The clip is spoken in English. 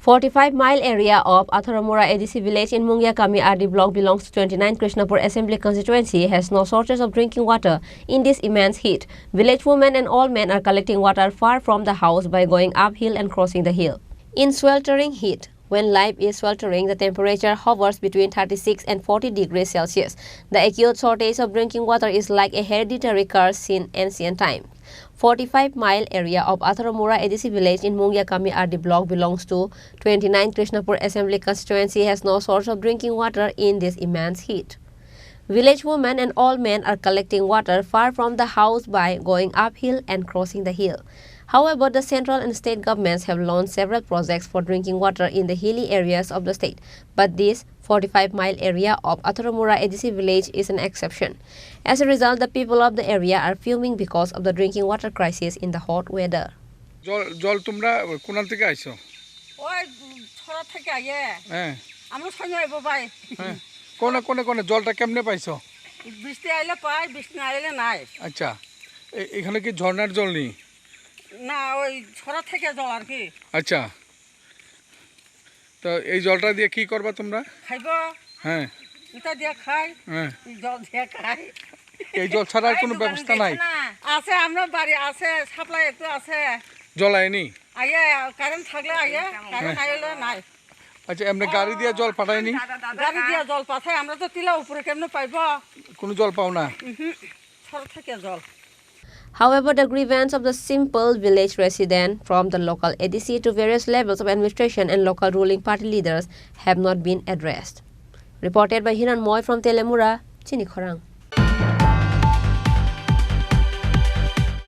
45-mile area of Atharamura ADC village in Mungyakami RD block belongs to 29 Krishnapur Assembly constituency has no shortage of drinking water in this immense heat. Village women and all men are collecting water far from the house by going uphill and crossing the hill. In sweltering heat, when life is sweltering, the temperature hovers between 36 and 40 degrees Celsius. The acute shortage of drinking water is like a hereditary curse since ancient times. 45-mile area of Atharamura ADC village in Mungyakami RD block belongs to 29 Krishnapur Assembly constituency has no source of drinking water in this immense heat. Village women and all men are collecting water far from the house by going uphill and crossing the hill. However, the central and state governments have launched several projects for drinking water in the hilly areas of the state, but this 45-mile area of Atharamura ADC village is an exception. As a result, the people of the area are fuming because of the drinking water crisis in the hot weather. জল তোমরা কোন থেকে আইছো? ওই ছড়া থেকে আইয়ে আমরা সঙ্গে আইবো ভাই কোন জলটা কেমনে পাইছো? বৃষ্টি আইলে পাই, বৃষ্টি না আইলে নাই। আচ্ছা, এখানে কি ঝর্ণার জল নেই? না, ওই ছড়া থেকে জল আর কি। আচ্ছা, তো এই জলটা দিয়ে কি করবা তোমরা? খাইবো। হ্যাঁ, এটা দিয়ে খাই। হ্যাঁ, জল দিয়ে খাই। এই জল ছাড়া আর কোনো ব্যবস্থা নাই? আছে, আমরা বাড়ি আছে, সাপ্লাই একটু আছে। জল আইনি? আইয়ে কারেন্ট থাকলে আইয়ে, কারেন্ট আইলে নাই। আচ্ছা, এমনি গাড়ি দিয়ে জল পাঠায়নি? গাড়ি দিয়ে জল পাঠায়, আমরা তো টিলা উপরে কেমনে পাইবো? কোনো জল পাও না? ছড়া থেকে জল। However, the grievance of the simple village resident from the local ADC to various levels of administration and local ruling party leaders have not been addressed. Reported by Hiran Moy from Telemura, Chini Khorang.